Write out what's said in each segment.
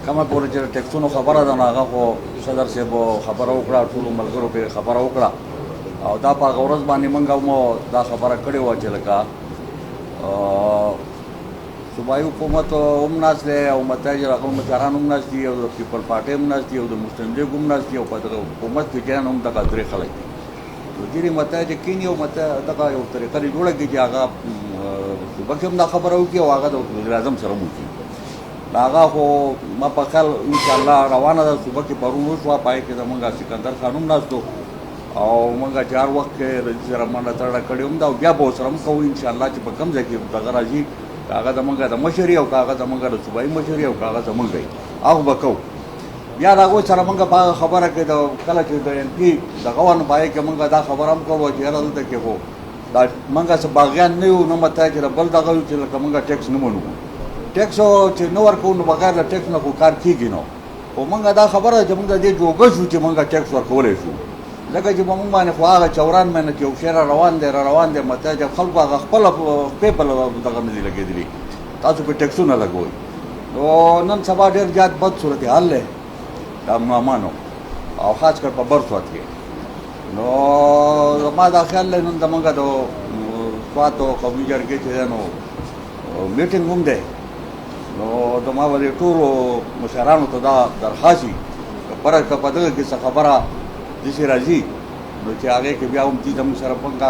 کومه پورې چې ټیکسونو خبره ده نو هغه خو صدر صاحب خبره وکړه ټولو ملګرو پرې خبره وکړه او دا په هغه ورځ باندې موږ هم دا خبره کړې وه چې لکه صوبایي حکومت هم ناست دی او متحد مشران هم ناست دي او د پیپل پارټۍ هم ناست دي او د مسلم لیګ هم ناست دي او په دغه حکومت کې چې هم دغه درې خلک دي وزیر متحد کینی او دغه یو طریقه جوړه کړي چې هغه صوبه کې هم دا خبره وکړي او هغه د وزیر اعظم سره هم وکړي هغه خو ما په خیال انشاءالله روانه ده صوبه کې پرون وشوه پای کې زمونږ سکندر خان هم ناست او موږ چې هر وخت کې رئیس سره منډه تړه کړې هم ده او بیا به ورسره هم کوو انشاءالله چې په کوم ځای کې دغه راځي که هغه زمونږ د مشري او که هغه زمونږ د صوبایي مشري او که هغه زمونږ وي هغه به کوو بیا د هغوی سره موږ په هغه خبره کې د کله چې د ایم پي دغه ونه پای کې موږ دا خبره هم کوو چې یاره دلته کې خو دا موږ څه باغیان نه یو نه متحد چې بل دغه یو چې لکه موږ ټیکس نه منو ټیکس چې نه ورکوو نو بغیر د ټیکس نه خو کار کېږي نو خو موږ دا خبره ده چې موږ د دې جوګه شو چې موږ ټیکس ورکولی شو ځکه چې په موږ باندې خو هغه چوران مینه چې یو شی را روان دی متحد خلکو هغه خپله پې په دغه نه دي لګېدلي تاسو په ټیکسونه لګوئ نو نن سبا ډېر زیات بد صورتحال دی د امامانو او خاص کر په برسوات کې نو زما دا خیال دی نن زموږ د سوات او قومي جرګې چې دی نو میټینګ هم دی نو زما به دې ټولو مشرانو ته دا درخواست وي که په دغه کې څه خبره داسې راځي نو چې هغې کې بیا هم دي زموږ سره پنکه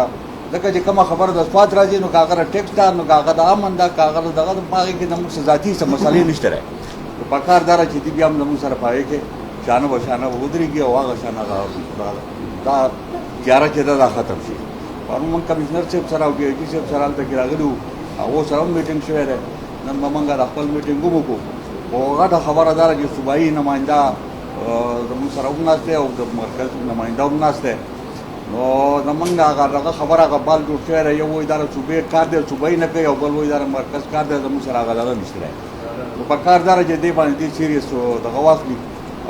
ځکه چې کومه خبره د سوات راځي نو که هغه د ټیکس ده نو که هغه د امن ده که هغه دغه په هغې کې زموږ څه ذاتي څه مسلې نشته دی نو پکار دا ده چې دي بیا هم زموږ سره په هغې کې شانه به شانه ودرېږي او هغه شانه دا تیاره چې ده دا ختم شي پرون موږ کمشنر صاحب سره او ډي آی جي صاحب سره هلته کې راغلي وو هغو سره هم میټینګ شوی دی نن به موږ د خپل میټینګ هم وکړو خو غټه خبره دا ده چې صوبایي نماینده زموږ سره هم ناست دی او د مرکز نماینده هم ناست دی نو زموږ هغه خبره هغه بال جوړ شوی دی یو وایي دا د صوبې کار دی صوبایي نه کوي او بل وایي دا د مرکز کار دی زموږ سره هغه دغه نشته دی نو په کار دا ده چې دې باندې دې سیریس دغه واخلي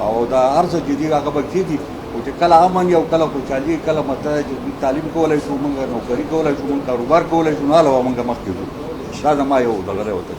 او دا هر څه چې دي هغه به کېږي او چې کله امن یو کله خوشحالي کله مطلب چې تعلیم کولی شو موږ نوکري کولی شو موږ کاروبار کولی شو نو هله به موږ مخکې ځو دا زما یو دغه دی ورته